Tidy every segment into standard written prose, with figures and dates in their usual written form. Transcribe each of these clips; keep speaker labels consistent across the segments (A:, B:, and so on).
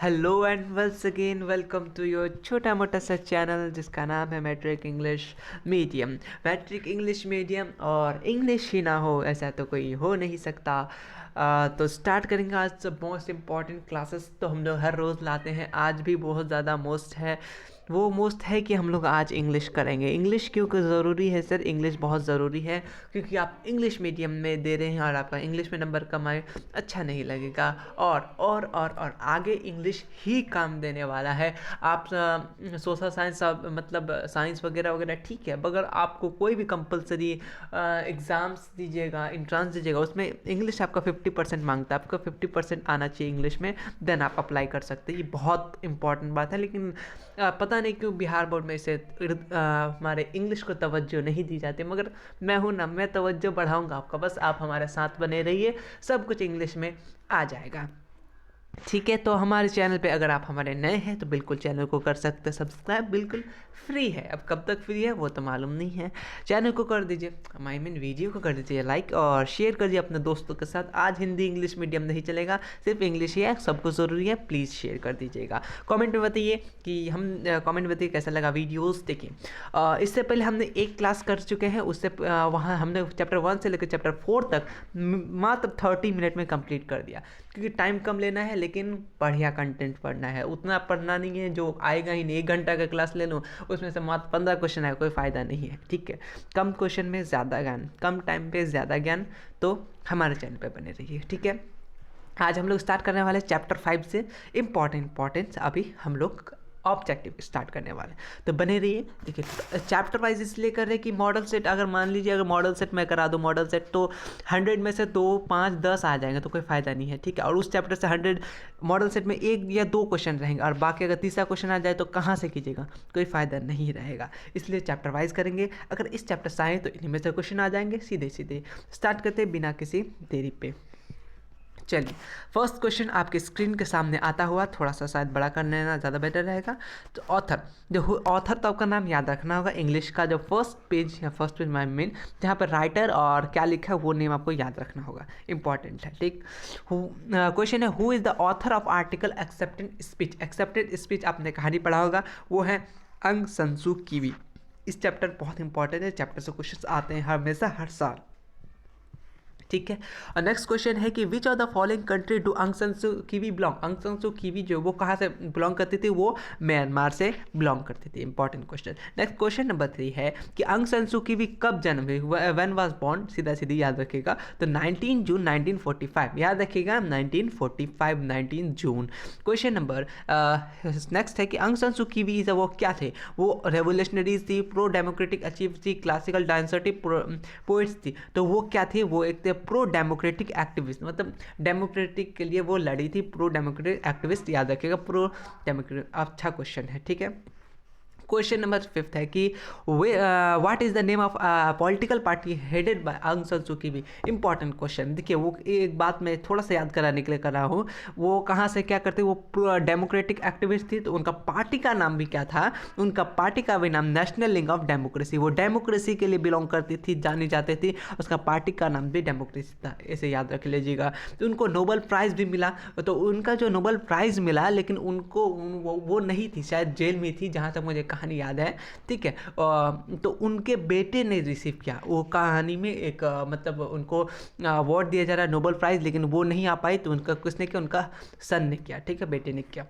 A: Hello and once again welcome to your छोटा मोटा सा चैनल जिसका नाम है matric English medium. Matric English medium और इंग्लिश ही ना हो ऐसा तो कोई हो नहीं सकता। तो स्टार्ट करेंगे आज से मोस्ट इम्पॉर्टेंट क्लासेस तो हम लोग हर रोज़ लाते हैं। आज भी बहुत ज़्यादा मोस्ट है, वो मोस्ट है कि हम लोग आज इंग्लिश करेंगे। इंग्लिश क्योंकि ज़रूरी है सर, इंग्लिश बहुत ज़रूरी है क्योंकि आप इंग्लिश मीडियम में दे रहे हैं और आपका इंग्लिश में नंबर कम आए अच्छा नहीं लगेगा। और आगे इंग्लिश ही काम देने वाला है। आप सोशल साइंस मतलब साइंस वगैरह वगैरह ठीक है, मगर आपको कोई भी कंपलसरी एग्ज़ाम्स दीजिएगा, एंट्रांस दीजिएगा, उसमें इंग्लिश आपका 50% मांगता है। आपका 50% आना चाहिए इंग्लिश में, देन आप अप्लाई कर सकते हैं। ये बहुत इंपॉर्टेंट बात है, लेकिन पता नहीं क्यों बिहार बोर्ड में इसे हमारे इंग्लिश को तवज्जो नहीं दी जाती। मगर मैं हूँ ना, मैं तवज्जो बढ़ाऊँगा आपका, बस आप हमारे साथ बने रहिए, सब कुछ इंग्लिश में आ जाएगा। ठीक है, तो हमारे चैनल पे अगर आप हमारे नए हैं तो बिल्कुल चैनल को कर सकते हैं सब्सक्राइब, बिल्कुल फ्री है। अब कब तक फ्री है वो तो मालूम नहीं है। चैनल को कर दीजिए, आई मीन वीडियो को कर दीजिए लाइक और शेयर कर दीजिए अपने दोस्तों के साथ। आज हिंदी इंग्लिश मीडियम नहीं चलेगा, सिर्फ इंग्लिश ही है, सबको ज़रूरी है, प्लीज़ शेयर कर दीजिएगा। कमेंट में बताइए कि हम कमेंट में बताइए कैसा लगा वीडियोज़। देखिए इससे पहले हमने एक क्लास कर चुके हैं, उससे वहाँ हमने चैप्टर 1 से लेकर चैप्टर 4 तक मात्र 30 मिनट में कंप्लीट कर दिया, क्योंकि टाइम कम लेना है लेकिन बढ़िया कंटेंट पढ़ना है। उतना पढ़ना नहीं है जो आएगा ही नहीं। 1 घंटा का क्लास ले लो, उसमें से मात्र 15 क्वेश्चन आएगा, कोई फ़ायदा नहीं है। ठीक है, कम क्वेश्चन में ज़्यादा ज्ञान, कम टाइम पे ज़्यादा ज्ञान, तो हमारे चैनल पे बने रहिए। ठीक है, आज हम लोग स्टार्ट करने वाले चैप्टर 5 से इम्पॉर्टेंट अभी हम लोग ऑब्जेक्टिव स्टार्ट करने वाले, तो बने रहिए। देखिए चैप्टर वाइज इसलिए कर रहे हैं कि मॉडल सेट, अगर मान लीजिए अगर मॉडल सेट मैं करा दूँ मॉडल सेट, तो 100 में से 2, 5, 10 आ जाएंगे, तो कोई फ़ायदा नहीं है। ठीक है, और उस चैप्टर से 100 मॉडल सेट में 1 या 2 क्वेश्चन रहेंगे और बाकी अगर तीसरा क्वेश्चन आ जाए तो कहाँ से कीजिएगा, कोई फ़ायदा नहीं रहेगा। इसलिए चैप्टर वाइज करेंगे। अगर इस चैप्टर से आए तो इन्हीं में से क्वेश्चन आ जाएंगे। सीधे सीधे स्टार्ट करते बिना किसी देरी पे। चलिए, फर्स्ट क्वेश्चन आपके स्क्रीन के सामने आता हुआ, थोड़ा सा शायद बड़ा कर लेना ज़्यादा बेटर रहेगा। तो ऑथर तो आपका नाम याद रखना होगा। इंग्लिश का जो फर्स्ट पेज आई मीन जहाँ पर राइटर और क्या लिखा है वो नेम आपको याद रखना होगा, इंपॉर्टेंट है। ठीक, क्वेश्चन है who is the author of article accepted speech. Accepted speech आपने कहानी पढ़ा होगा, वो है अंग सन सू कीवी। इस चैप्टर बहुत इंपॉर्टेंट है, चैप्टर से क्वेश्चन आते हैं हमेशा हर साल। ठीक है, और नेक्स्ट क्वेश्चन है कि विच of the following country do आंग सान सू कीवी बिलोंग। आंग सान सू कीवी जो वो कहाँ से बिलोंग करती थी, वो म्यांमार से बिलोंग करती थी। Important question. Next question number 3 है कि आंग सान सू कीवी कब जन्म हुई, व्हेन वाज बोर्न। सीधा सीधी याद रखिएगा, तो 19 जून 1945, याद रखिएगा 1945, 19 जून। क्वेश्चन नंबर नेक्स्ट है कि आंग सान सू कीवी वो क्या थे, वो रेवोल्यूशनरीज थी, प्रो डेमोक्रेटिक अचीव थी, क्लासिकल डांसर थी, पोइट्स थी। तो वो क्या थी, वो एक थे प्रो डेमोक्रेटिक एक्टिविस्ट, मतलब डेमोक्रेटिक के लिए वो लड़ी थी, प्रो डेमोक्रेटिक एक्टिविस्ट। याद रखिएगा प्रो डेमोक्रेटिक। अच्छा क्वेश्चन है। ठीक है, क्वेश्चन नंबर 5 है कि what is the name of political party headed by आंग सान सू कीवी। Important question. देखिए वो एक बात मैं थोड़ा सा याद कराने के लिए कर रहा हूँ, वो कहाँ से क्या करते, वो डेमोक्रेटिक एक्टिविस्ट थी, तो उनका पार्टी का नाम भी क्या था, उनका पार्टी का भी नाम नेशनल लीग ऑफ डेमोक्रेसी। वो डेमोक्रेसी के लिए बिलोंग करती थी, जानी जाती थी, उसका पार्टी का नाम भी डेमोक्रेसी था, ऐसे याद रख लीजिएगा। तो उनको नोबेल प्राइज़ भी मिला, तो उनका जो नोबेल प्राइज़ मिला, लेकिन उनको वो नहीं थी, शायद जेल में थी जहाँ तक मुझे कहानी याद है। ठीक है, तो उनके बेटे ने रिसीव किया वो कहानी में एक मतलब उनको अवार्ड दिया जा रहा है नोबेल प्राइज़, लेकिन वो नहीं आ पाई, तो उनका किसने किया, उनका सन ने किया। ठीक है, बेटे ने किया।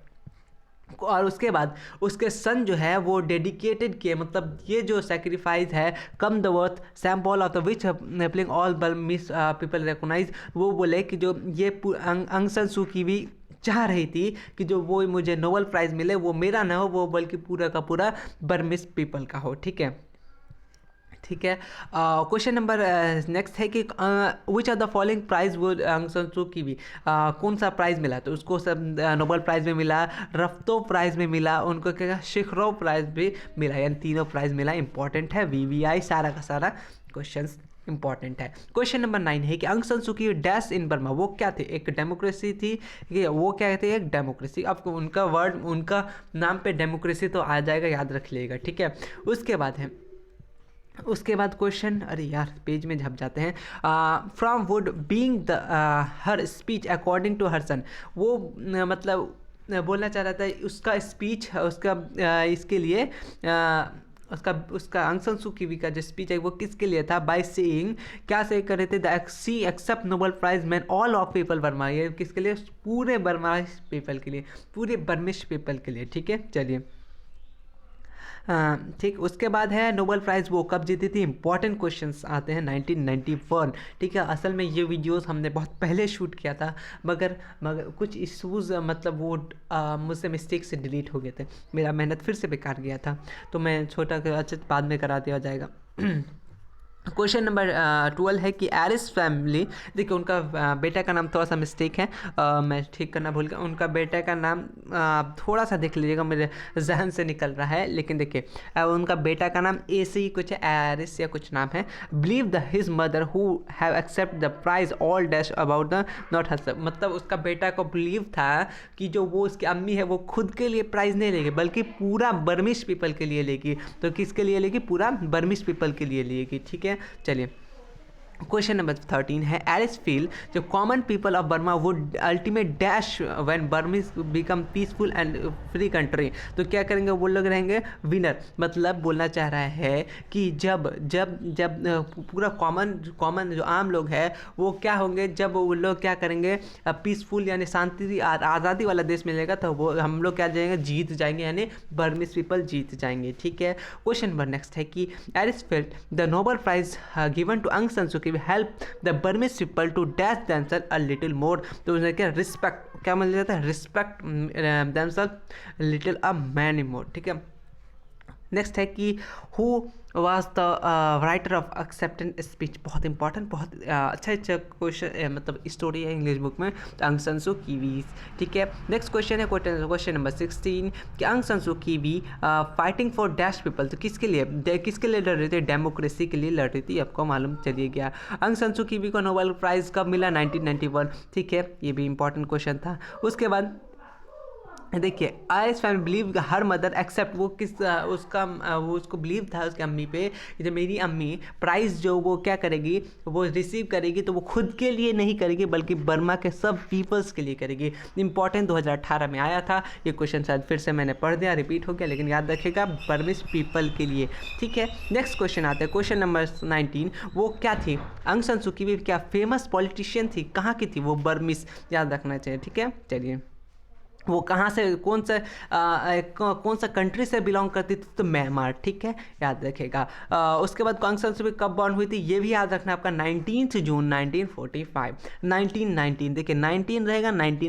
A: और उसके बाद उसके सन जो है वो डेडिकेटेड किए, मतलब ये जो सेक्रीफाइस है come the worth sample of the which playing all बल मिस पीपल रिकॉग्नाइज। वो बोले कि जो ये आंग सान सू कीवी चाह रही थी कि जो वो मुझे नोबेल प्राइज़ मिले वो मेरा ना हो, वो बल्कि पूरा का पूरा बर्मिस पीपल का हो। ठीक है, ठीक है। क्वेश्चन नंबर नेक्स्ट है कि which are the following prize वो आंग सान सू कीवी कौन सा प्राइज़ मिला, तो उसको सब नोबेल प्राइज़ में मिला, रफ्तो प्राइज़ में मिला, उनको क्या शिखरो प्राइज़ भी मिला, यानी तीनों प्राइज़ मिला। इंपॉर्टेंट है, VVI सारा का सारा क्वेश्चन इंपॉर्टेंट है। क्वेश्चन नंबर 9 है कि आंग सान सू की डैश इन बर्मा, वो क्या थे, एक डेमोक्रेसी थी, वो क्या थे, एक डेमोक्रेसी। आपको उनका वर्ड, उनका नाम पे डेमोक्रेसी तो आ जाएगा, याद रख लीजिएगा। ठीक है, उसके बाद क्वेश्चन, अरे यार पेज में झप जाते हैं। From would being the her speech according to her son, वो मतलब बोलना चाह रहा था उसका स्पीच उसका इसके लिए उसका उसका आंग सान सू की का जो स्पीच है वो किसके लिए था, बाय सेइंग, क्या से कर रहे थे, the she accept Nobel prize man all of people Burma, ये किसके लिए, पूरे बर्माइश पीपल के लिए, पूरे बर्मिश पीपल के लिए। ठीक है, चलिए ठीक। उसके बाद है नोबेल प्राइज़ वो कब जीती थी, इंपॉर्टेंट क्वेश्चंस आते हैं 1991। ठीक है, असल में ये वीडियोस हमने बहुत पहले शूट किया था, मगर कुछ इशूज़ मतलब वो मुझसे मिस्टेक से डिलीट हो गए थे, मेरा मेहनत फिर से बेकार गया था, तो मैं छोटा अच्छा बाद में करा दिया जाएगा। क्वेश्चन नंबर 12 है कि एरिस फैमिली, देखिए उनका बेटा का नाम थोड़ा सा मिस्टेक है, मैं ठीक करना भूल गया, उनका बेटा का नाम थोड़ा सा देख लीजिएगा, मेरे जहन से निकल रहा है, लेकिन देखिए उनका बेटा का नाम ए से ही कुछ है, एरिस या कुछ नाम है। Believe the his mother who have accept the prize all dash about the not her, मतलब उसका बेटा को बिलीव था कि जो वो उसकी अम्मी है वो खुद के लिए प्राइज़ नहीं लेगी बल्कि पूरा बर्मिश पीपल के लिए लेगी। तो किसके लिए लेगी, पूरा बर्मिश पीपल के लिए लेगी। ठीक है, चलिए क्वेश्चन नंबर 13 है, एरिस फील जो common people of Burma would ultimate dash when Burmese become peaceful and free country, तो क्या करेंगे वो लोग रहेंगे विनर, मतलब बोलना चाह रहा है कि जब जब जब पूरा कॉमन जो आम लोग हैं वो क्या होंगे, जब वो लोग क्या करेंगे, पीसफुल यानी शांति आज़ादी वाला देश मिलेगा तो वो हम लोग क्या जाएंगे, जीत जाएंगे, यानी बर्मिस पीपल जीत जाएंगे। ठीक है, क्वेश्चन नंबर नेक्स्ट है कि Aris felt the Nobel prize given to Aung San सू की help the Burmese people to dash themselves a little more, तो उन्हें क्या रिस्पेक्ट क्या मिल जाता है, respect themselves little a many more। ठीक है, नेक्स्ट है कि who was the writer of acceptance speech, बहुत इंपॉर्टेंट, बहुत अच्छा क्वेश्चन मतलब स्टोरी है इंग्लिश बुक में, तो आंग सान सू की। ठीक है, नेक्स्ट क्वेश्चन है क्वेश्चन नंबर 16 कि आंग सान सू की फाइटिंग फॉर डैश पीपल, तो किसके लिए लड़ रही थी, डेमोक्रेसी के लिए लड़ रही थी, आपको मालूम चलिए गया। आंग सान सू की को नोबेल प्राइज़ कब मिला, 1991। ठीक है, ये भी इंपॉर्टेंट क्वेश्चन था। उसके बाद देखिए ice family believe her mother accept, वो वो उसको बिलीव था उसकी अम्मी पे कि जब मेरी अम्मी प्राइज़ जो वो क्या करेगी, वो रिसीव करेगी तो वो खुद के लिए नहीं करेगी बल्कि बर्मा के सब पीपल्स के लिए करेगी। इंपॉर्टेंट 2018 में आया था ये क्वेश्चन, शायद फिर से मैंने पढ़ दिया, रिपीट हो गया, लेकिन याद रखेगा बर्मिश पीपल के लिए। ठीक है, नेक्स्ट क्वेश्चन आता है क्वेश्चन नंबर 19, वो क्या थी, आंग सान सू की क्या फेमस पॉलिटिशियन थी, कहाँ की थी वो, बर्मिश, याद रखना चाहिए। ठीक है, चलिए वो कहाँ से कौन सा कंट्री से बिलोंग करती थी, तो म्यांमार। ठीक है, याद रखेगा। उसके बाद आंग सान सू कब बॉर्न हुई थी, ये भी याद रखना आपका 19 जून 1945। 19 देखिए 19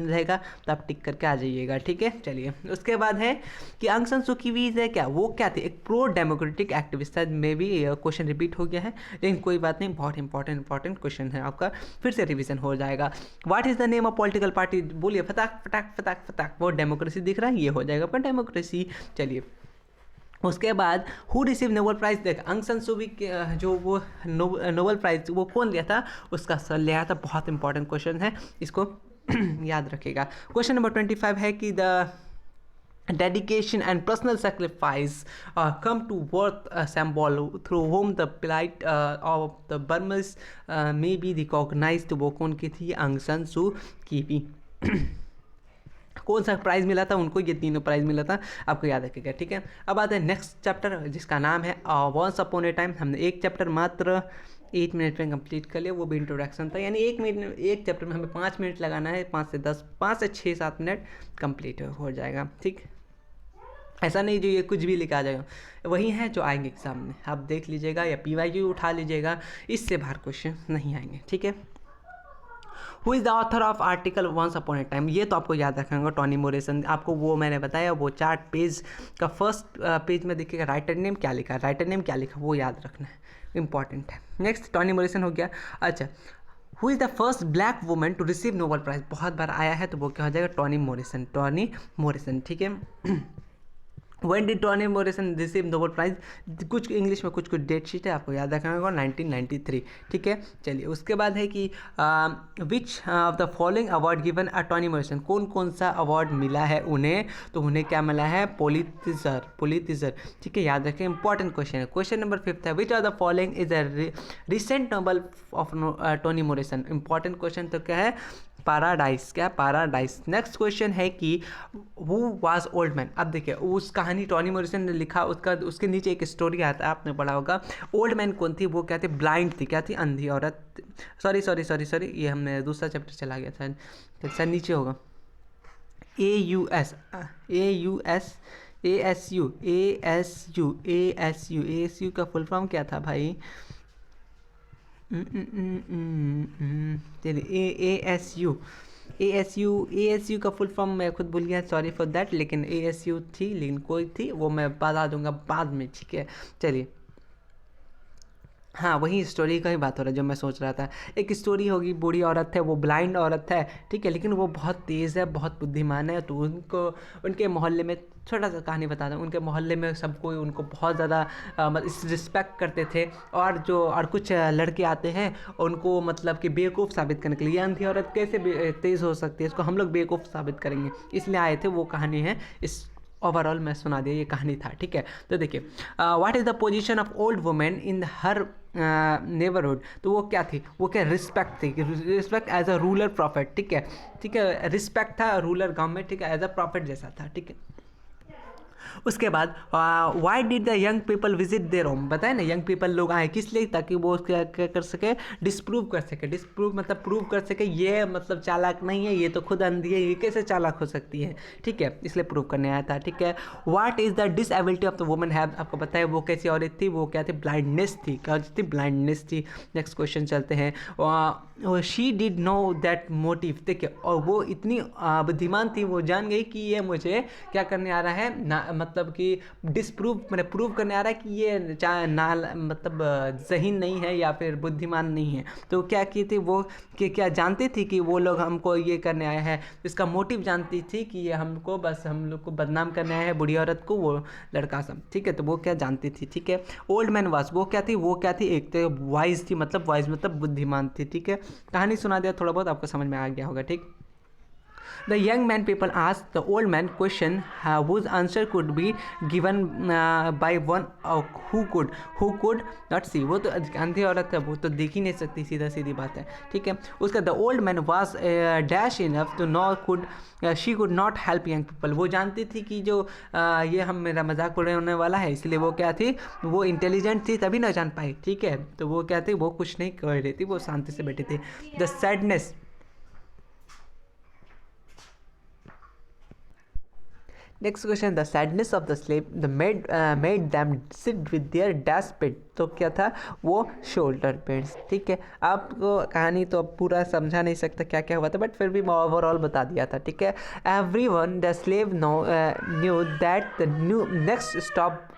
A: रहेगा तो आप टिक करके आ जाइएगा। ठीक है, चलिए उसके बाद है कि आंग सान सू की है क्या, वो क्या थी, एक प्रो डेमोक्रेटिक एक्टिविस्ट में भी क्वेश्चन रिपीट हो गया है, लेकिन कोई बात नहीं, बहुत इंपॉर्टेंट क्वेश्चन है आपका, फिर से रिविजन हो जाएगा। What is the name of political party, बोलिए फटाक फटाक फटाक फटाक, वो डेमोक्रेसी दिख रहा है, ये हो जाएगा आपका डेमोक्रेसी। चलिए उसके बाद हु रिसीव नोबेल प्राइज़, देख आंग सान सू जो वो नोबेल प्राइज़ वो कौन लिया था, उसका सर लिया था, बहुत इंपॉर्टेंट क्वेश्चन है, इसको याद रखेगा। क्वेश्चन नंबर 25 है कि the dedication and personal sacrifice come to worth a symbol through whom the plight of the Burmese may be recognized, वो कौन की थी, आंग सान सू की। कौन सा प्राइज़ मिला था उनको, ये तीनों प्राइज़ मिला था, आपको याद रखिएगा। ठीक है, अब आते हैं नेक्स्ट चैप्टर जिसका नाम है वंस अपॉन ए टाइम। हमने एक चैप्टर मात्र 8 मिनट में कंप्लीट कर लिया, वो भी इंट्रोडक्शन था, यानी एक चैप्टर में हमें 5 मिनट लगाना है, 5 से 6-7 मिनट कंप्लीट हो जाएगा। ठीक, ऐसा नहीं जो ये कुछ भी लिखा जाएगा, वही है जो आएंगे एग्जाम में, आप देख लीजिएगा या PYQ उठा लीजिएगा, इससे बाहर क्वेश्चन नहीं आएंगे। ठीक है, who is the author of article once upon a time, ये तो आपको याद रखना, टॉनी मोरिसन, आपको वो मैंने बताया, वो 4 पेज का फर्स्ट पेज में देखिएगा राइटर नेम क्या लिखा, वो याद रखना है, इंपॉर्टेंट है। नेक्स्ट टॉनी मोरिसन हो गया। अच्छा, who is the first black women to receive Nobel prize, बहुत बार आया है तो वो क्या हो जाएगा, टॉनी मोरिसन। ठीक है, When did Toni Morrison receive Nobel Prize, कुछ इंग्लिश में कुछ डेट शीट है, आपको याद रखना होगा, 1993। ठीक है, चलिए उसके बाद है कि विच of the following award given a Toni Morrison, कौन सा अवार्ड मिला है उन्हें, तो उन्हें क्या मिला है, पोलिटिजर। ठीक है, याद रखें, इंपॉर्टेंट क्वेश्चन है। क्वेश्चन नंबर 5 है, which of the following is a recent Nobel of Toni Morrison, important question तो क्या है, पैराडाइज, क्या पैराडाइज। नेक्स्ट क्वेश्चन है कि हु वाज ओल्ड मैन। अब देखिए उस कहानी टॉनी मॉरिसन ने लिखा, उसके नीचे एक स्टोरी आता है, आपने पढ़ा होगा। ओल्ड मैन कौन थी? वो क्या थी? ब्लाइंड थी। क्या थी? अंधी औरत। सॉरी, ये हमने दूसरा चैप्टर चला गया था। सर नीचे होगा ASU का फुल फॉर्म क्या था भाई? चलिए ASU का फुल फॉर्म मैं खुद भूल गया, सॉरी फॉर दैट। लेकिन ASU थी, लेकिन कोई थी वो मैं बता दूंगा बाद में, ठीक है। चलिए, हाँ वही स्टोरी का ही बात हो रहा है जो मैं सोच रहा था। एक स्टोरी होगी, बूढ़ी औरत है, वो ब्लाइंड औरत है, ठीक है, लेकिन वो बहुत तेज़ है, बहुत बुद्धिमान है। तो उनको उनके मोहल्ले में, छोटा सा कहानी बता दूँ, उनके मोहल्ले में सब कोई उनको बहुत ज़्यादा रिस्पेक्ट करते थे। और कुछ लड़के आते हैं उनको मतलब कि बेवकूफ़ साबित करने के लिए, ये अंधी औरत कैसे तेज़ हो सकती है, इसको हम लोग बेवकूफ़ साबित करेंगे, इसलिए आए थे। वो कहानी है, इस ओवरऑल मैं सुना दिया, ये कहानी था, ठीक है। तो देखिए, what is the position of old women in her neighbourhood. तो वो क्या थी? वो क्या रिस्पेक्ट थी, respect as a ruler prophet, ठीक है, रिस्पेक्ट था रूलर गांव में, ठीक है, एज अ प्रॉफिट जैसा था, ठीक है। उसके बाद why did the young people visit their home. बताए ना, यंग पीपल लोग आए किस लिए? ताकि वो क्या कर सके, डिस्प्रूव कर सके। डिस्प्रूव मतलब प्रूव कर सके, ये मतलब चालाक नहीं है, ये तो खुद अंधी है, ये कैसे चालाक हो सकती है, ठीक है, इसलिए प्रूव करने आया था, ठीक है। What is the disability of the woman have. आपको पता है वो कैसी औरत थी? वो क्या थी? ब्लाइंडनेस थी। क्या थी? ब्लाइंडनेस थी। नेक्स्ट क्वेश्चन चलते हैं। She did know that motive. देखिए, और वो इतनी बुद्धिमान थी, वो जान गई कि ये मुझे क्या करने आ रहा है ना, मतलब कि डिसप्रूव, मैंने प्रूव करने आ रहा है कि ये मतलब ज़हीन नहीं है या फिर बुद्धिमान नहीं है। तो क्या की थी वो, कि क्या जानती थी कि वो लोग हमको ये करने आए हैं, इसका मोटिव जानती थी कि ये हमको बस हम लोग को बदनाम करने आए हैं, बुढ़ी औरत को, वो लड़का सब, ठीक है। तो वो क्या जानती थी, ठीक है। ओल्ड मैन वास, वो क्या थी? वो क्या थी? एक तो वाइज थी, मतलब वाइज मतलब बुद्धिमान थी, ठीक है। कहानी सुना दिया, थोड़ा बहुत आपको समझ में आ गया होगा, ठीक। The young man people asked the old man question whose answer could be given by one who could not see। वो तो अंधी औरत है, वो तो देख ही नहीं सकती, सीधा सीधी बात है, ठीक है। उसका the old man was dash enough to know she could not help young people। वो जानती थी कि जो ये हम मेरा मजाक उड़ाने वाला है, इसलिए वो क्या थी? वो इंटेलिजेंट थी, तभी ना जान पाई, ठीक है। तो वो क्या थी? वो कुछ नहीं कर रही थी, वो शांति से बैठी थी। The sadness, next question, the sadness of the slave the made them sit with their dash paid. तो क्या था? वो शोल्डर पेड्स, ठीक है। आपको कहानी तो अब पूरा समझा नहीं सकता क्या क्या हुआ था, बट फिर भी मैं ओवरऑल बता दिया था, ठीक है। Everyone the slave knew that the new next stop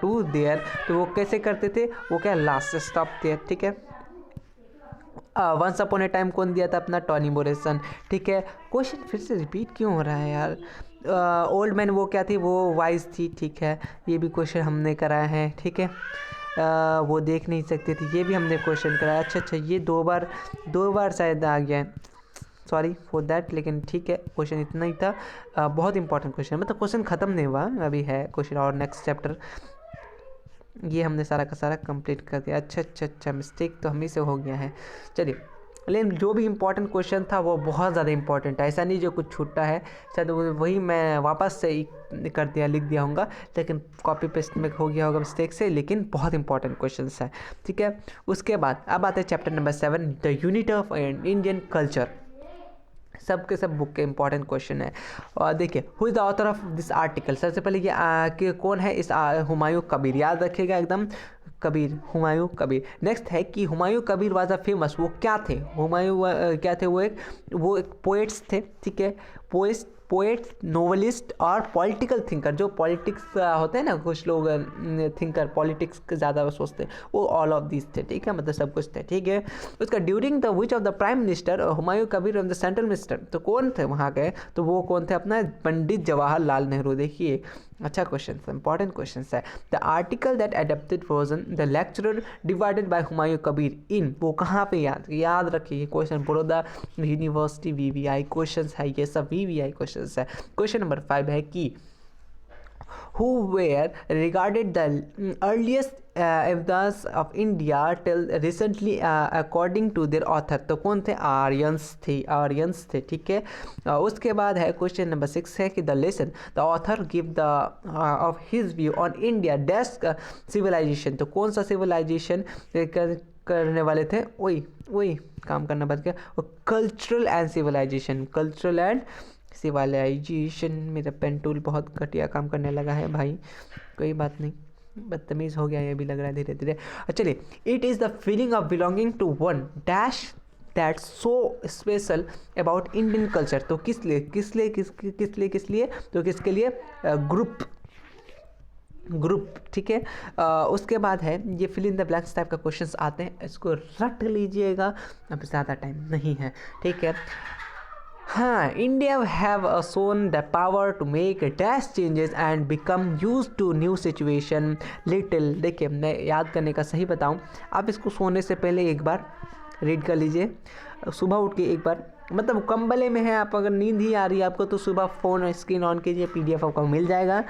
A: to there. तो वो कैसे करते थे? वो क्या? लास्ट स्टॉप देयर, ठीक है। वंस अपॉन ए टाइम कौन दिया था? अपना टॉनी मॉरिसन, ठीक है। क्वेश्चन फिर से रिपीट क्यों हो रहा है यार? ओल्ड मैन वो क्या थी? वो वाइज थी, ठीक है। ये भी क्वेश्चन हमने कराया है, ठीक है। वो देख नहीं सकती थी, ये भी हमने क्वेश्चन कराया। अच्छा, ये दो बार शायद आ गया है, सॉरी फॉर दैट, लेकिन ठीक है, क्वेश्चन इतना ही था। बहुत इंपॉर्टेंट क्वेश्चन, मतलब क्वेश्चन ख़त्म नहीं हुआ, अभी है क्वेश्चन और नेक्स्ट चैप्टर। ये हमने सारा का सारा कंप्लीट कर दिया। अच्छा, मिस्टेक तो हम ही से हो गया है। चलिए, लेकिन जो भी इंपॉर्टेंट क्वेश्चन था वो बहुत ज़्यादा इंपॉर्टेंट है, ऐसा नहीं जो कुछ छूटा है, शायद वही मैं वापस से कर दिया, लिख दिया होगा, लेकिन कॉपी पेस्ट में हो गया होगा मिस्टेक से, लेकिन बहुत इंपॉर्टेंट क्वेश्चन है, ठीक है। उसके बाद अब आते हैं chapter number 7, the unit of Indian culture. सब के सब बुक के इंपॉर्टेंट क्वेश्चन है। और देखिए, who is the author of this article. सबसे पहले ये कि कौन है इस हुमायूं कबीर, याद रखिएगा एकदम, कबीर, हुमायूं कबीर। नेक्स्ट है कि Humayun Kabir was a famous, वो क्या थे? हुमायूं क्या थे? वो एक पोएट्स थे, ठीक है। पोएट्स, नोवेलिस्ट और पॉलिटिकल थिंकर। जो पॉलिटिक्स होते हैं ना, कुछ लोग थिंकर पॉलिटिक्स ज़्यादा सोचते हैं, वो ऑल ऑफ दिस थे, ठीक है, मतलब सब कुछ थे, ठीक है। उसका during the which of the prime minister Humayun Kabir of the central minister. तो कौन थे वहाँ के? तो वो कौन थे? अपना पंडित जवाहरलाल नेहरू। देखिए, अच्छा क्वेश्चन है, इंपॉर्टेंट क्वेश्चन है। The article that adapted version the lecturer divided by Humayun Kabir in. वो कहाँ पे? याद रखिए question, Baroda university VVI question है, ये सब VVI क्वेश्चन है। क्वेश्चन नंबर 5 है कि who were regarded the earliest एवदास of India till recently according to their author. तो कौन थे? आर्यंस थे, ठीक है। उसके बाद है क्वेश्चन नंबर 6 है कि the lesson the author give the of his view on India dash civilisation. तो कौन सा सिविलाइजेशन करने वाले थे? वही काम करना बच गया, वो कल्चरल एंड सिविलाइजेशन। मेरा पेन टूल बहुत घटिया काम करने लगा है भाई, कोई बात नहीं, बदतमीज़ हो गया ये भी लग रहा है धीरे धीरे। चलिए, it is the feeling of belonging to one dash that's so special about Indian culture. तो किस लिए तो किसके लिए? ग्रुप, ठीक है। उसके बाद है ये fill in the blanks type का क्वेश्चंस आते हैं, इसको रट लीजिएगा, अब ज़्यादा टाइम नहीं है, ठीक है। हाँ, India have shown the power to make dash changes and become use to new situation little. देखिए, मैं याद करने का सही बताऊँ, आप इसको सोने से पहले एक बार रीड कर लीजिए, सुबह उठ के एक बार, मतलब कंबले में है आप, अगर नींद ही आ रही है आपको तो सुबह फ़ोन स्क्रीन ऑन कीजिए, PDF आपको मिल जाएगा,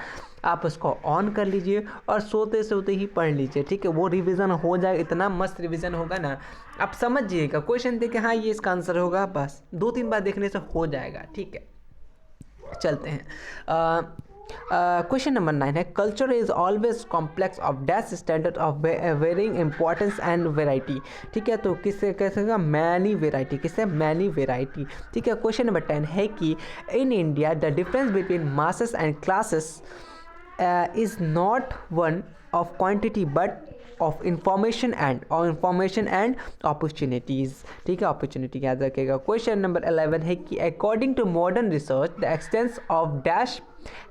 A: आप उसको ऑन कर लीजिए और सोते ही पढ़ लीजिए, ठीक है। वो रिवीजन हो जाए, इतना मस्त रिवीजन होगा ना, आप समझिएगा, क्वेश्चन देखे हाँ ये इसका आंसर होगा, बस 2-3 बार देखने से हो जाएगा, ठीक है। चलते हैं, क्वेश्चन नंबर 9 है culture is always complex of dash standard of varying importance and variety, ठीक है। तो किससे कैसे? मैनी वेराइटी, किससे? मैनी वेराइटी, ठीक है। क्वेश्चन नंबर 10 है कि in India the difference between masses and classes is not one of quantity but of information and opportunities, ठीक है। अपॉर्चुनिटी याद रखिएगा। क्वेश्चन नंबर 11 है कि according to modern research the extents of dash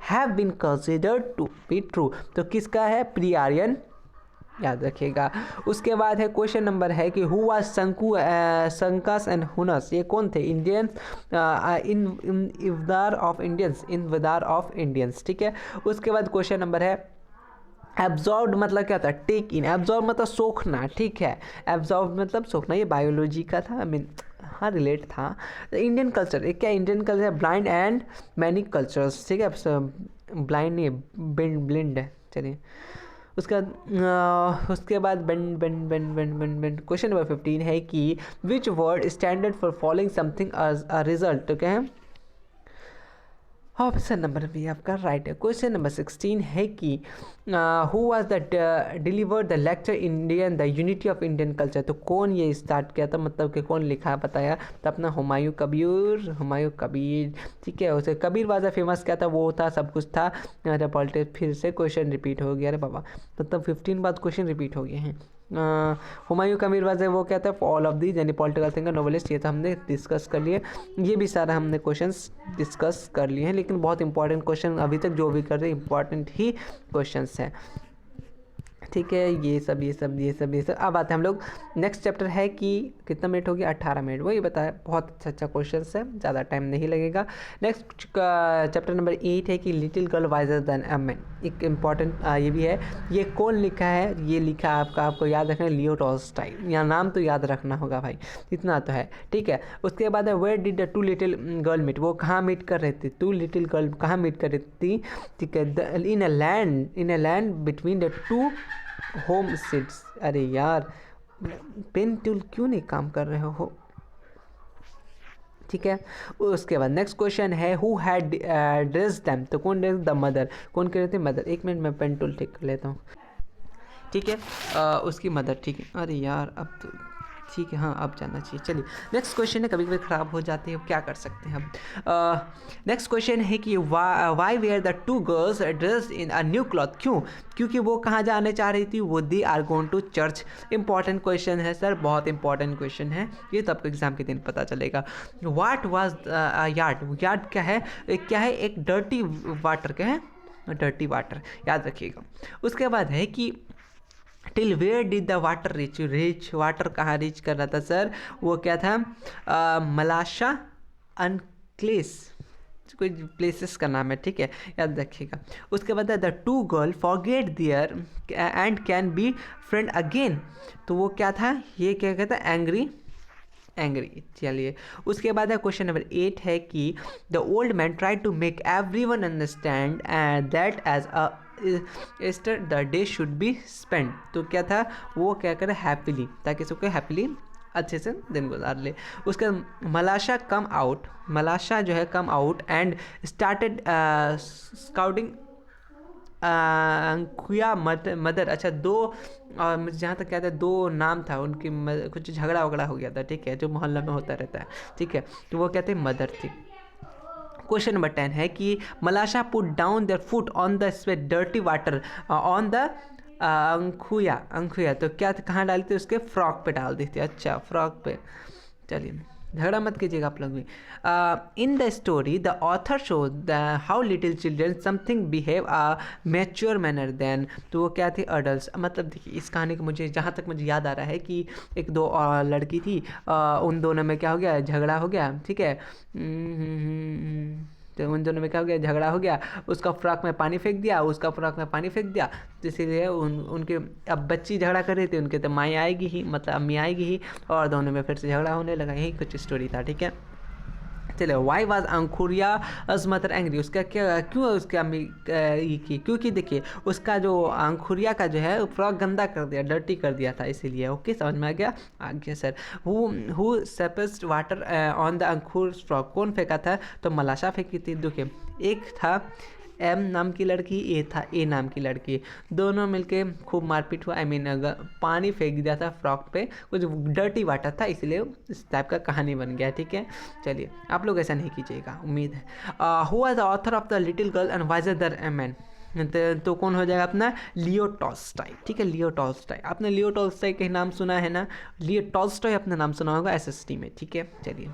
A: have been considered to be true. तो किसका है? Pre Aryan, याद रखिएगा। उसके बाद है क्वेश्चन नंबर है कि हु वाज संकास एंड हुनस, ये कौन थे? इंडियंस, इनवदार ऑफ इंडियंस, ठीक है। उसके बाद क्वेश्चन नंबर है एब्जॉर्ब मतलब क्या था? टेक इन। एब्जॉर्ब मतलब सोखना, ठीक है। एब्जॉर्ब मतलब सोखना, ये बायोलॉजी का था, हाँ रिलेट था। इंडियन कल्चर, एक क्या Indian culture? Blind and many cultures, ठीक है। ब्लाइंड नहीं, ब्लिंड है, चलिए। उसके बाद बेंड। क्वेश्चन नंबर 15 है कि which word standard for following something as a result, तो क्या है? ऑप्शन नंबर बी आपका राइट है। क्वेश्चन नंबर 16 है कि who was the deliver the lecture Indian the unity of Indian culture. तो कौन ये स्टार्ट किया था, मतलब कि कौन लिखा बताया? तो अपना हुमायूं कबीर, ठीक है। उसे कबीर वाजा फेमस क्या था? वो था, सब कुछ था। पॉलिटिक्स, फिर से क्वेश्चन रिपीट हो गया, अरे बाबा, मतलब 15 बार क्वेश्चन रिपीट हो गए हैं। हुमायूं कबीर वाज वो क्या था? ऑल ऑफ दीज, यानी पॉलिटिकल थिंकर, नोवेलिस्ट, ये तो हमने डिस्कस कर लिए, ये भी सारा हमने क्वेश्चंस डिस्कस कर लिए हैं। लेकिन बहुत इंपॉर्टेंट क्वेश्चन अभी तक जो भी कर रहे हैं इंपॉर्टेंट ही क्वेश्चंस हैं, ठीक है। ये सब अब आते हैं हम लोग नेक्स्ट चैप्टर है कि कितना मिनट हो गया? 18 मिनट, वही बताया, बहुत अच्छा क्वेश्चन है, ज़्यादा टाइम नहीं लगेगा। नेक्स्ट चैप्टर नंबर 8 है कि little girl visor then a man. एक इम्पॉर्टेंट ये भी है, ये कौन लिखा है? ये लिखा आपको याद रखना है, लियो टॉल्स्टॉय, या नाम तो याद रखना होगा भाई, इतना तो है, ठीक है। उसके बाद है where did the two little girl meet, वो कहाँ मीट कर रही थी? टू लिटिल गर्ल कहाँ मीट कर रही थी, ठीक है? In a land between the two home seats. अरे यार, पेन टूल क्यों नहीं काम कर रहे हो, ठीक है। उसके बाद नेक्स्ट क्वेश्चन है हु हैड ड्रेस दैम। तो कौन ड्रेस? The mother. कौन कह रहे थे? मदर। एक मिनट में पेन टूल ठीक कर लेता हूँ, ठीक है। उसकी मदर, ठीक है। अरे यार, अब तो ठीक है, हाँ अब जाना चाहिए। चलिए नेक्स्ट क्वेश्चन है, कभी कभी ख़राब हो जाते हैं, क्या कर सकते हैं हम। नेक्स्ट क्वेश्चन है कि why were the two girls dress in a new cloth. क्योंकि वो कहाँ जाने चाह रही थी? वो they are going to church. Important question है सर, बहुत इंपॉर्टेंट क्वेश्चन है, ये तो आपको एग्जाम के दिन पता चलेगा। वाट वाज यार्ड क्या है? एक डर्टी वाटर, क्या है? डर्टी वाटर, याद रखिएगा। उसके बाद है कि till where did the water reach water कहाँ रीच कर रहा था सर? वो क्या था? मलाशा अनक्लेस, कोई प्लेसेस का नाम है, ठीक है, याद रखिएगा। उसके बाद the two girl forget their and can be friend again. तो वो क्या था? ये क्या कहता है? Angry angry. चलिए उसके बाद है क्वेश्चन नंबर 8 है कि the old man try to make every one understand that as a Easter the day should be spend. तो क्या था, वो क्या करे हैप्पीली, ताकि सबको हैप्पीली अच्छे से दिन गुजार ले। उसका मलाशा कम आउट, मलाशा जो है come out and started scouting अंकुया मदर। अच्छा दो, और मुझे जहाँ तक क्या था, दो नाम था उनकी, कुछ झगड़ा वगड़ा हो गया था, ठीक है, जो मोहल्ला में होता रहता है, ठीक है, तो वो कहते हैं मदर थी। क्वेश्चन नंबर 10 है कि Malasha put down their foot on the sweat dirty water on the अंकुया। अंकुया तो क्या कहाँ डाली थी, उसके फ्रॉक पे डाल दी थी। अच्छा फ्रॉक पे, चलिए झगड़ा मत कीजिएगा आप लोग भी। In the story the author show the how little children something behave a mature manner then. तो वो क्या थे, अडल्ट। मतलब देखिए इस कहानी को मुझे जहाँ तक मुझे याद आ रहा है कि एक दो लड़की थी, उन दोनों में क्या हो गया, झगड़ा हो गया, ठीक है। तो उन दोनों में क्या हो गया, झगड़ा हो गया, उसका फ्रॉक में पानी फेंक दिया, उसका फ्रॉक में पानी फेंक दिया, तो इसीलिए उनके अब बच्ची झगड़ा कर रही थी, उनके तो माई आएगी ही, मतलब अम्मी आएगी ही, और दोनों में फिर से झगड़ा होने लगा। यही कुछ स्टोरी था, ठीक है। चलो वाई वाज अंकुरिया अजमतर एंग्री, उसका क्या, क्यों उसके अम्मी ये की, क्योंकि देखिए उसका जो अंकुरिया का जो है फ्रॉक गंदा कर दिया, डर्टी कर दिया था, इसीलिए। ओके समझ में आ गया sir. Who splashed water on the अंकुर फ्रॉक, कौन फेंका था, तो मलाशा फेंकी थी। देखिए एक था एम नाम की लड़की, ए था ए नाम की लड़की, दोनों मिलके खूब मारपीट हुआ। आई मीन पानी फेंक दिया था फ्रॉक पे, कुछ डर्टी वाटर था, इसलिए इस टाइप का कहानी बन गया, ठीक है। चलिए आप लोग ऐसा नहीं कीजिएगा, उम्मीद है। Who are the author of the little girl and wiser the man, तो कौन हो जाएगा अपना, लियो टॉल्स्टॉय, ठीक है। लियो टॉल्स्टॉय, आपने लियो टॉल्स्टॉय का नाम सुना है ना, लियो टॉल्स्टॉय अपना नाम सुना होगा एसएसटी में, ठीक है। चलिए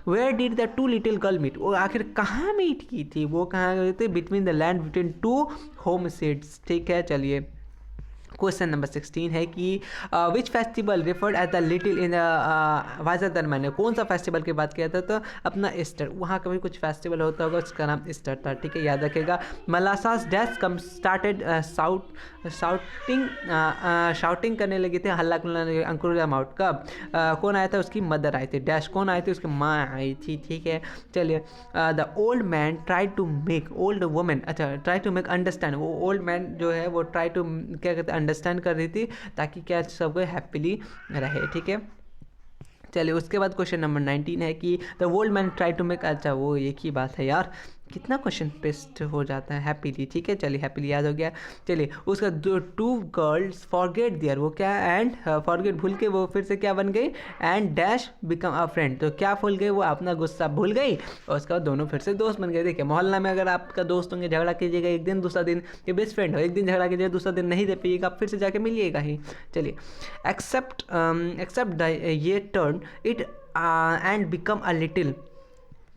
A: where did the two little girl meet, वो आखिर कहाँ मीट की थी, वो कहाँ गए थे, between the land between two home seeds, ठीक है। चलिए क्वेश्चन नंबर 16 है कि which festival referred as the little in wiser मैंने, कौन सा फेस्टिवल की बात किया था, तो अपना ईस्टर। वहाँ कभी कुछ फेस्टिवल होता होगा, उसका नाम ईस्टर था, ठीक है, याद रखेगा। मलासास डैश कम स्टार्टेड शाउटिंग करने लगी थी, हल्ला करने, अंकुर माउट कब, कौन आया था, उसकी मदर आई थी, डैश कौन आई थी, उसकी माँ आई थी, ठीक है। चलिए the old man try to make old women, अच्छा ट्राई टू मेक अंडरस्टैंड, वो ओल्ड मैन जो है वो ट्राई टू क्या कहते हैं, अंडरस्टैंड कर रही थी, ताकि क्या सब कोई हैप्पीली रहे, ठीक है। चलिए उसके बाद क्वेश्चन नंबर 19 है कि the old man try to make, अच्छा वो एक ही बात है यार, कितना क्वेश्चन पेस्ट हो जाता है, हैप्पीली, ठीक है। चलिए हैप्पीली याद हो गया। चलिए उसका दो टू गर्ल्स फॉरगेट दियर, वो क्या, एंड फॉरगेट भूल के वो फिर से क्या बन गई, and dash become a friend, तो क्या भूल गई, वो अपना गुस्सा भूल गई, और उसके बाद दोनों फिर से दोस्त बन गए। देखिए मोहल्ला में अगर आपका दोस्त होंगे, झगड़ा कीजिएगा एक दिन, दूसरा दिन ये बेस्ट फ्रेंड हो, एक दिन झगड़ा कीजिएगा, दूसरा दिन नहीं दे पाइएगा, आप फिर से जाके मिलिएगा ही। चलिए एक्सेप्ट ये turn it and become a little,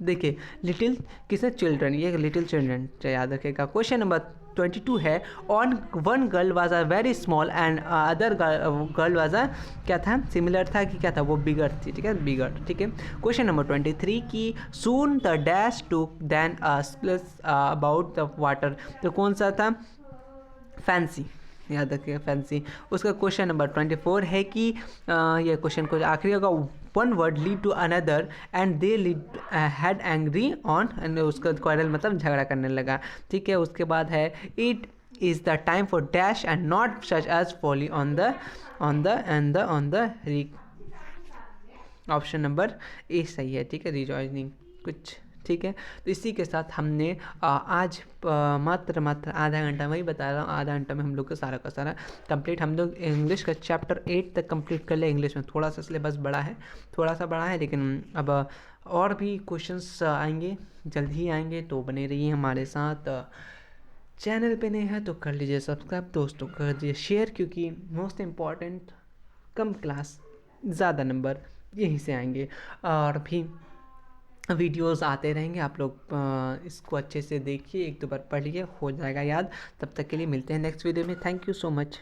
A: देखिए लिटिल किसने, चिल्ड्रन, ये लिटिल चिल्ड्रन याद रखेगा। क्वेश्चन नंबर 22 है on one girl was a very small and other girl was a, क्या था, सिमिलर था कि क्या था, वो बिगर थी, ठीक है, बिगर, ठीक है। क्वेश्चन नंबर 23 की soon the dash to then splash about the water, तो कौन सा था, फैंसी, याद रखिएगा फैंसी। उसका क्वेश्चन नंबर 24 है कि ये क्वेश्चन को आखिरी होगा, one word lead to another and they lead had angry on, and उसका क्वारल मतलब झगड़ा करने लगा, ठीक है। उसके बाद है it is the time for dash and not such as folly on the option number A सही है, ठीक है, रिजॉइनिंग कुछ, ठीक है। तो इसी के साथ हमने आज मात्र आधा घंटा, वही बता रहा हूँ, आधा घंटा में हम लोग का सारा कंप्लीट, हम लोग इंग्लिश का चैप्टर 8 तक कंप्लीट कर ले। इंग्लिश में थोड़ा सा सिलेबस बड़ा है, थोड़ा सा बड़ा है, लेकिन अब और भी क्वेश्चंस आएंगे, जल्द ही आएंगे, तो बने रहिए हमारे साथ। चैनल पे नए हैं तो कर लीजिए सब्सक्राइब, दोस्तों कर दीजिए शेयर, क्योंकि मोस्ट इम्पॉर्टेंट कम क्लास ज़्यादा नंबर यहीं से आएंगे, और भी वीडियोस आते रहेंगे। आप लोग इसको अच्छे से देखिए, एक दो बार पढ़िए, हो जाएगा याद। तब तक के लिए मिलते हैं नेक्स्ट वीडियो में। Thank you so much.